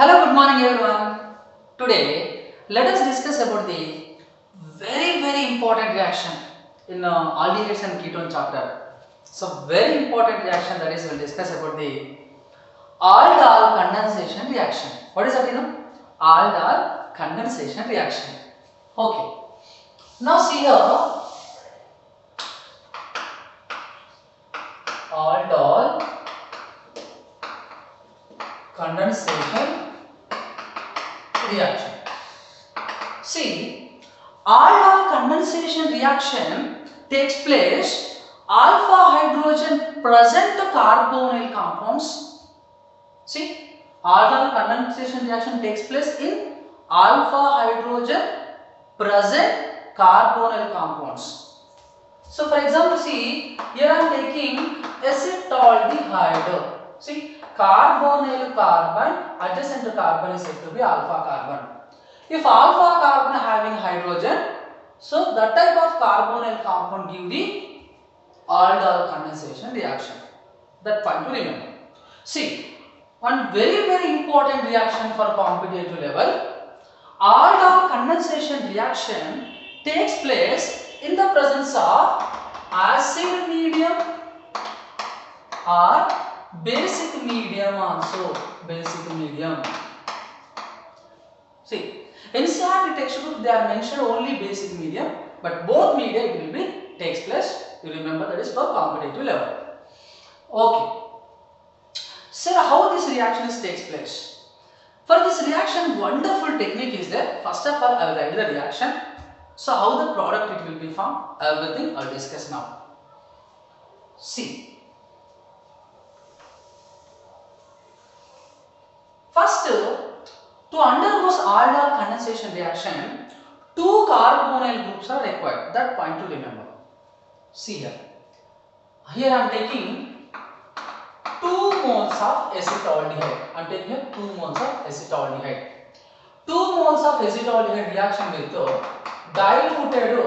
Hello, good morning everyone. Today, let us discuss about the very important reaction in aldehydes and ketone chapter. So, very important reaction, that is, we'll discuss about the aldol condensation reaction. What is that, Aldol condensation reaction. Okay. Now see here, aldol condensation reaction. See, aldol condensation reaction takes place alpha hydrogen present carbonyl compounds. See, aldol condensation reaction takes place in alpha hydrogen present carbonyl compounds. So, for example, see, here I am taking acetaldehyde. See, carbonyl carbon, adjacent to carbon is said to be alpha carbon. If alpha carbon having hydrogen, so that type of carbonyl compound give the aldol condensation reaction. That point to remember. See, one very important reaction for competitive level, aldol condensation reaction takes place in the presence of acid medium or basic medium also. Basic medium. See, NCERT textbook they are mentioned only basic medium, but both media it will be takes place. You remember that is for competitive level. Okay. Sir, how this reaction takes place? For this reaction, wonderful technique is there. First of all, I will write the reaction. So, how the product it will be formed, everything I will discuss now. See, first to undergo aldol condensation reaction, two carbonyl groups are required. That point to remember. See here. Here I am taking 2 moles of acetaldehyde. I am taking here 2 moles of acetaldehyde. 2 moles of acetaldehyde reaction with diluted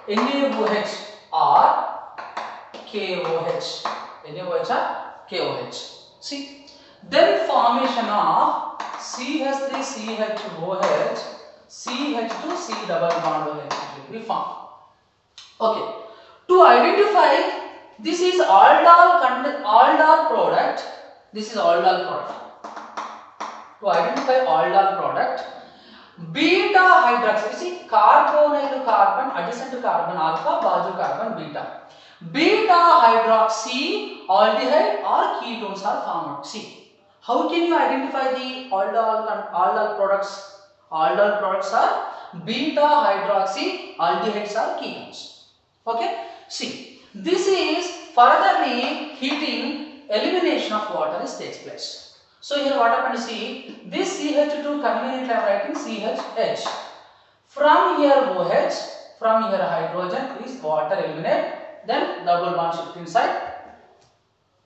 NaOH or KOH. NaOH or KOH. See, then formation of CH3CHOH, CH2C double bond OH will be formed. Okay. To identify this is aldol product. This is aldol product. To identify aldol product, beta hydroxy. You see, carbonyl carbon adjacent to carbon alpha, baju carbon beta. Beta hydroxy aldehyde or ketones are formed. See, how can you identify the aldol products? Aldol products are beta hydroxy aldehydes or ketones. Okay. See, this is furtherly heating elimination of water takes place. So here what happened, see, this CH2 conveniently I am writing CHH. From here OH, from here hydrogen is water eliminate, then double bond shift inside,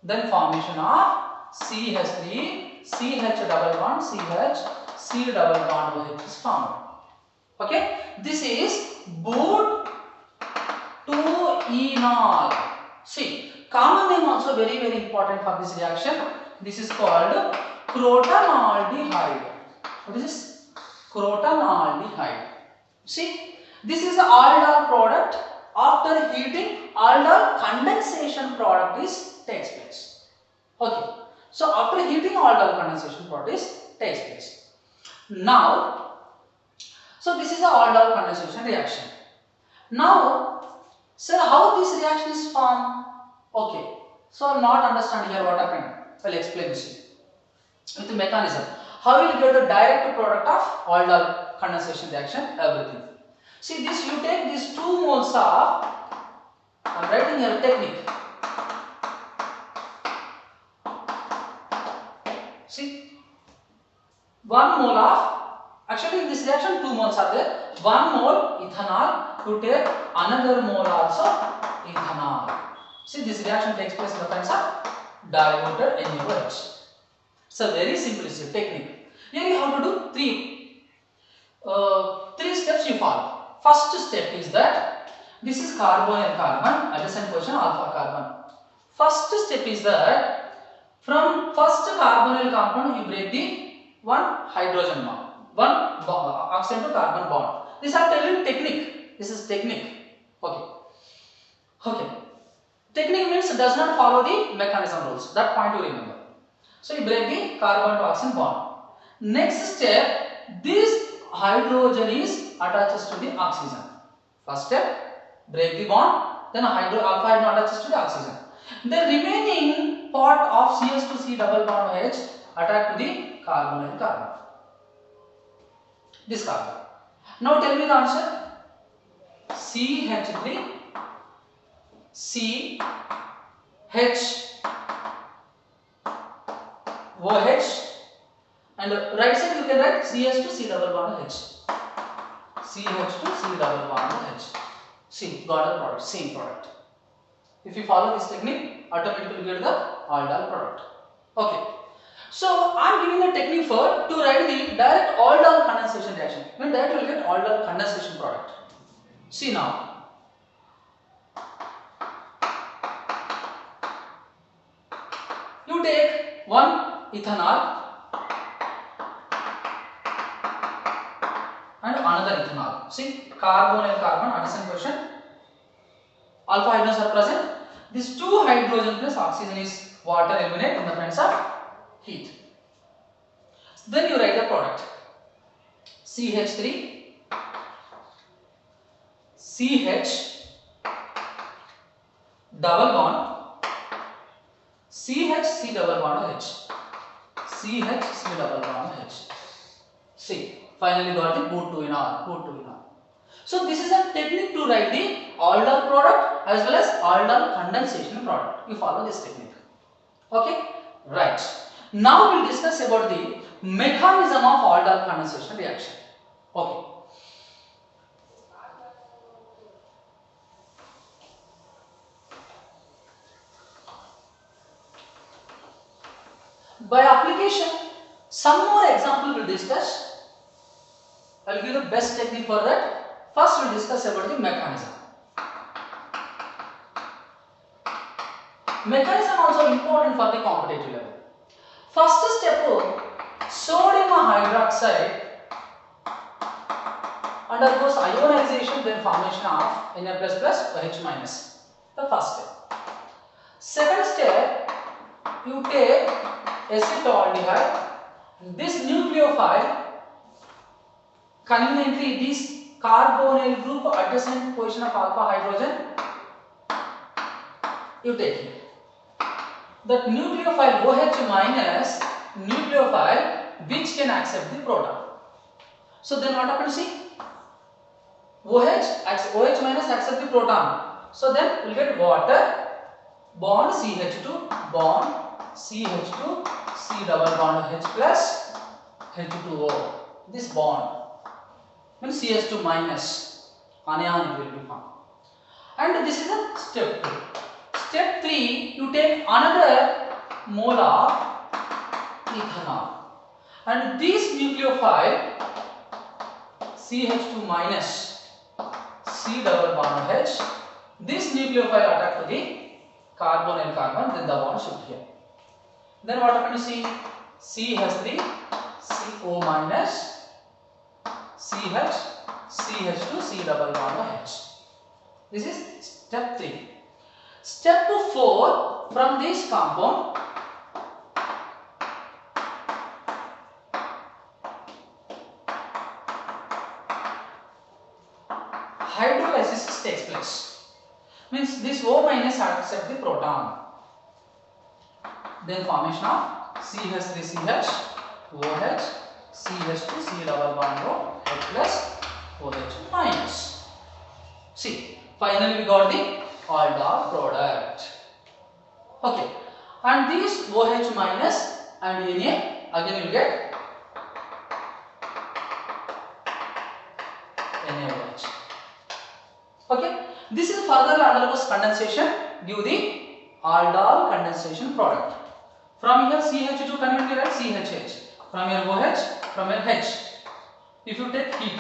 then formation of CH3, CH double bond CH, C double bond OH is formed. Okay, this is boot to enol. See, common name also very important for this reaction. This is called crotonaldehyde. What is this? Crotonaldehyde. See, this is the aldol product. After heating, aldol condensation product takes place. Okay. So after heating, aldol condensation product takes place. Now, so this is the aldol condensation reaction. Now, sir, how this reaction is formed? Okay. So not understand here what happened. I will explain this with the mechanism. How will you get the direct product of aldol condensation reaction? Everything. See, this you take these 2 moles of, I am writing here technique. See, 1 mole of, actually in this reaction 2 moles are there. 1 mole ethanol, you take another mole also ethanol. See, this reaction takes place in the presence of diluted NaOH. It's a very simple technique. Here you have to do three steps you follow. First step is that this is carbonyl carbon, adjacent position alpha carbon. First step is that from first carbonyl compound you break the one hydrogen bond, oxygen to carbon bond. This I am telling technique. This is technique. Okay. Okay. Technique means does not follow the mechanism rules. That point to remember. So you break the carbon to oxygen bond. Next step, this hydrogen is attaches to the oxygen. First step, break the bond. Then alpha hydrogen attaches to the oxygen. The remaining part of CH2C double bond H attached to the carbon and carbon. This carbon. Now tell me the answer. CH3 C H OH, and right side you can write CH2 C double bond H. CH2 C double bond H. See, got a product, same product. If you follow this technique, automatically you get the aldol product. Okay. So I am giving a technique for to write the direct aldol condensation reaction. When that will get aldol condensation product. See now. You take one ethanol and another ethanol. See, carbon and carbon addition position. Alpha hydrogens are present. These two hydrogen plus oxygen is water eliminate in the presence of heat. Then you write the product. CH3 CH double bond CH double bond H. CH double bond H. See, finally got the put 2 in R. So this is a technique to write the aldol product as well as aldol condensation product. You follow this technique. Okay? Right. Now we will discuss about the mechanism of aldol condensation reaction. Okay. By application, some more example we will discuss. I will give the best technique for that. First we will discuss about the mechanism. Mechanism also important for the competitive level. First step, sodium hydroxide undergoes ionization, then formation of Na++ OH-. The first step. Second step, you take acetaldehyde. This nucleophile conveniently this carbonyl group adjacent position of alpha hydrogen, you take it. That nucleophile OH- nucleophile which can accept the proton. So then what happens? See, OH accept the proton. So then we will get water bond CH2 bond CH2 C double bond H plus H2O. This bond means CH2 minus anion it will be formed. And this is a step 2. Step 3, you take another mole of ethanol. And this nucleophile CH2 minus C double bond H, this nucleophile attack to the carbon and carbon, then the bond shift here. Then what happened to C? CH3 CO minus CH CH2 C double bond H. This is step 3. Step 4, from this compound hydrolysis takes place. Means this O minus accepts the proton. Then formation of CH3CH OH CH2 C double bond O H plus OH minus. See, finally we got the aldol product. Okay, and this OH minus and Na again you will get NaOH. Okay, this is further undergoes condensation, give the aldol condensation product. From here CH2 convert write CHH. From here OH, from here H. If you take heat,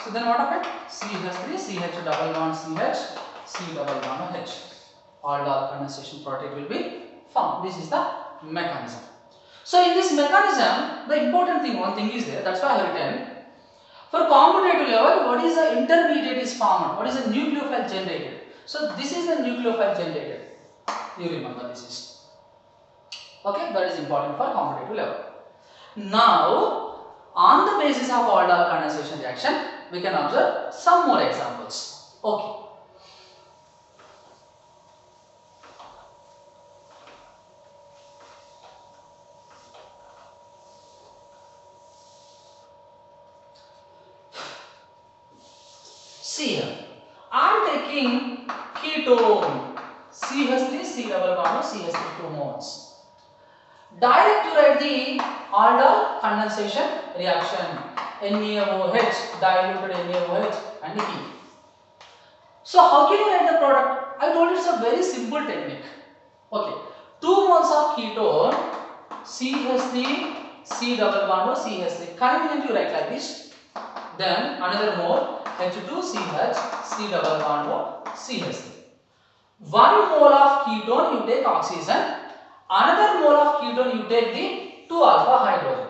so then what happened? CH3 CH double bond CH C double bond H. aldol condensation product will be formed. This is the mechanism. So in this mechanism, the important thing, one thing is there, that's why I have written. For competitive level, what is the intermediate is formed? What is the nucleophile generated? So this is the nucleophile generated. You remember this is. Okay, that is important for competitive level. Now, on the basis of aldol condensation reaction, we can observe some more examples. Okay. See here, I am taking ketone CH3 C double bond CH3 2 moles. Direct to write the aldol condensation reaction NaOH, diluted NaOH and heat. So how can you write the product? I told you it's a very simple technique. Okay, 2 moles of ketone CH3 C double bond CH3. Conveniently write like this. Then another mole H2CH C double bond CH3. 1 mole of ketone you take oxygen. Another mole of ketone you take the 2 alpha hydrogen.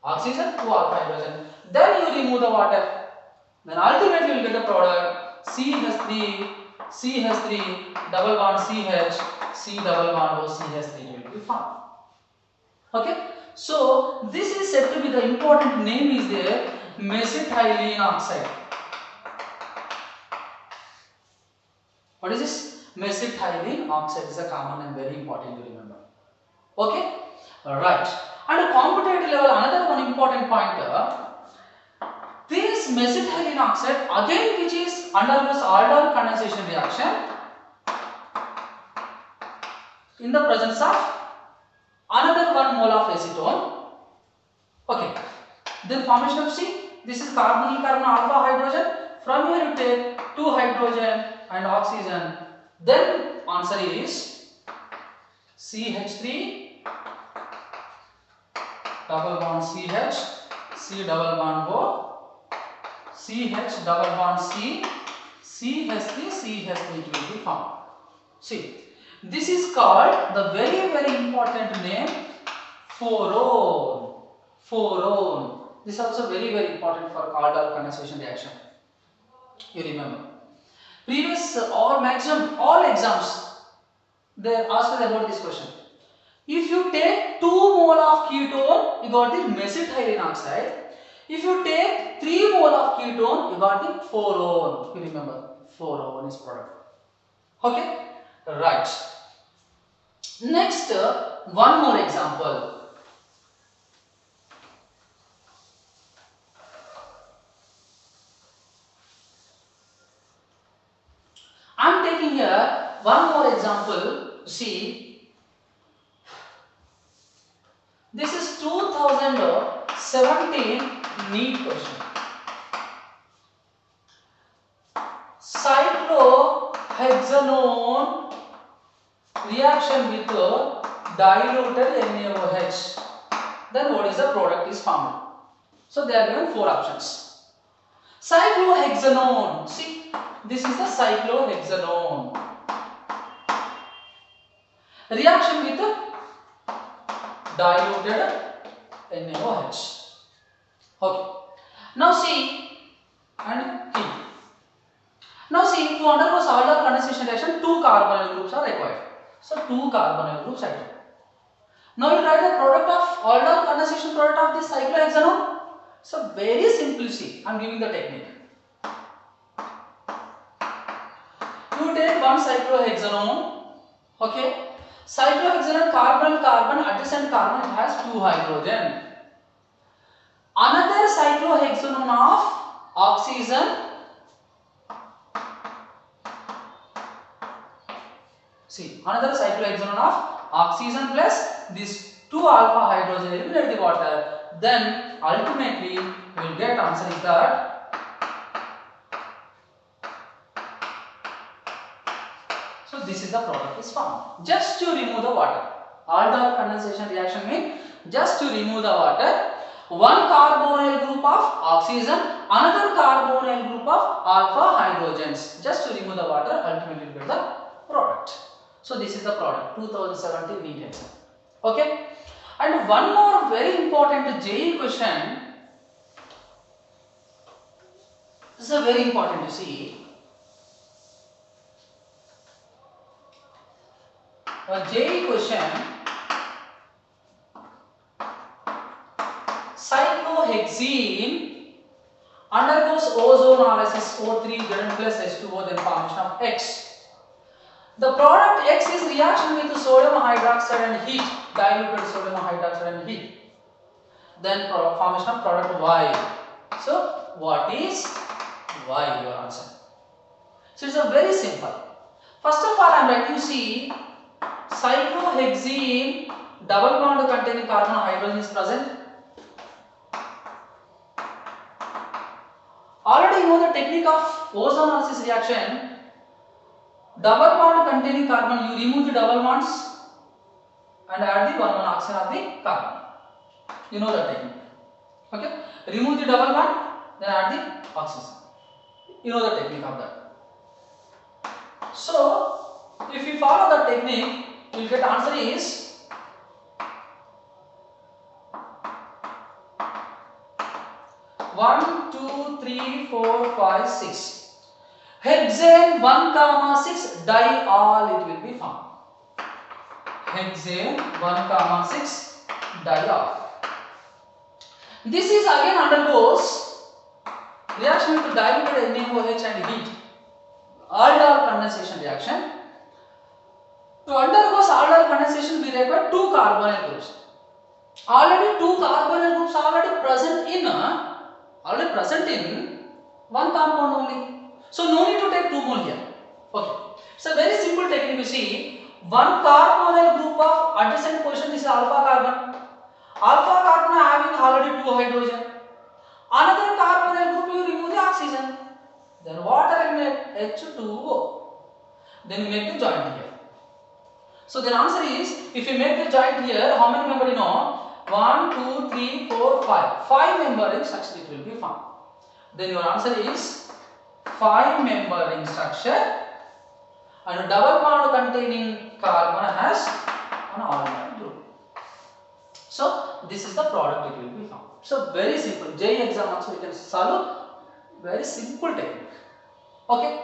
Oxygen, 2 alpha hydrogen. Then you remove the water. Then ultimately you will get the product CH3 double bond CH C double bond CH3 will be formed. Okay. So this is said to be the important name is there, mesitylene oxide. What is this? Mesitylene oxide is a common and very important to remember. Okay, right. And at competitive level, another one important pointer. This mesitylene oxide again, which is undergoes aldol condensation reaction in the presence of another 1 mole of acetone. Okay, then formation of C. This is carbonyl carbon alpha hydrogen. From here you take 2 hydrogen and oxygen. Then answer is CH3 double bond CH C double bond O CH double bond C CH3 CH3 will be formed. See, this is called the very important name phorone. Phorone. This is also very important for aldol condensation reaction. You remember. Previous or maximum all exams they asked about this question. If you take 2 mole of ketone, you got the mesitylene oxide. If you take 3 mole of ketone, you got the phorone. You remember, phorone is product. Okay, right. Next, one more example. I am taking here one more example. See, this is 2017 NEET question. Cyclohexanone reaction with diluted NaOH. Then what is the product is formed? So they are given 4 options. Cyclohexanone. See, this is the cyclohexanone. Reaction with diluted NaOH. Okay. Now see and T. Now see, to undergo aldol condensation reaction, 2 carbonyl groups are required. So 2 carbonyl groups are required. Now you write the product of aldol condensation product of this cyclohexanone. So very simply see, I am giving the technique. You take one cyclohexanone, okay. Cyclohexanone carbon adjacent carbon has 2 hydrogen. Another cyclohexanone of oxygen. See, another cyclohexanone of oxygen plus this 2 alpha hydrogen eliminate the water. Then ultimately you will get answer is that so this is the product is formed. Just to remove the water. Aldol condensation reaction means just to remove the water. One carbonyl group of oxygen, another carbonyl group of alpha hydrogens. Just to remove the water, ultimately you get the product. So this is the product 2017 NEET exam. Okay. And one more very important JEE question. This is a very important to see. A JEE question. Cyclohexene undergoes ozonolysis O3 Zn plus H2O, then formation of X. The product X is reaction with sodium hydroxide and heat, diluted sodium hydroxide and heat. Then formation of product Y. So what is Y? Your answer. So it's a very simple. First of all, I am writing, see, cyclohexene double bond containing carbon and hydrogen is present. Already you know the technique of ozonolysis reaction. Double bond containing carbon, you remove the double bonds and add the one oxygen of the carbon. You know that technique. Okay? Remove the double bond, then add the oxygen. You know the technique of that. So, if you follow that technique, you will get answer is one, two, three, four, five, six. Hexane 1,6 diol it will be found. Hexane 1,6 diol. This is again undergoes reaction with diluted NaOH and heat. Aldol condensation reaction. To undergoes aldol condensation, we require two carbonyl groups. Already two carbonyl groups already present in one compound only. So no need to take two more here. Okay. It's a very simple technique. You see, one carbonyl group of adjacent position, this is alpha carbon. Alpha carbon having already two hydrogen. Another carbonyl group, you remove the oxygen. Then water eliminate H2O. Then you make the joint here. So the answer is, if you make the joint here, how many member you know? 1, 2, 3, 4, 5. 5 member ring structure it will be found. Then your answer is 5 member ring structure and a double bond containing carbon has an aldehyde group. So this is the product it will be found. So very simple. JEE exam also you can solve. Very simple technique. Okay.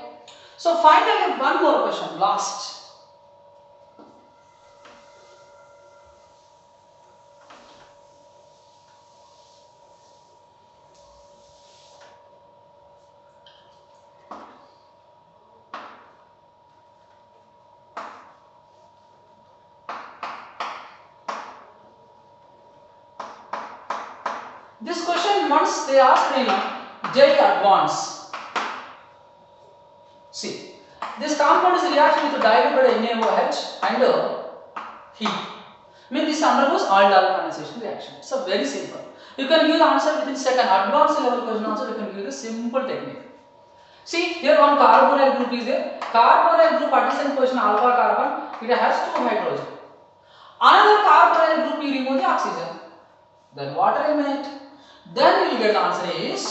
So finally one more question, last. This question once they asked in JEE Advance. See, this compound is reaction with diluted NaOH and heat. Means this undergoes aldol condensation reaction. So very simple. You can give the answer within second. Advanced level question also you can give the simple technique. See, here one carbonyl group is there. Carbonyl group adjacent position alpha carbon, it has two hydrogen. Another carbonyl group you remove the oxygen. Then water eliminate. Then you will get the answer is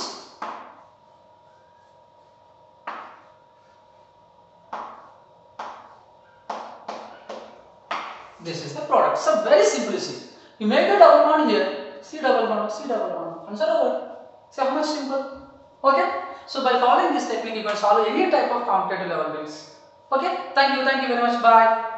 this is the product. So very simple, see. You make a double bond here, C double bond, C double bond. Answer over. See how much simple. Okay. So by following this technique, you can solve any type of competitive level bills. Okay. Thank you very much. Bye.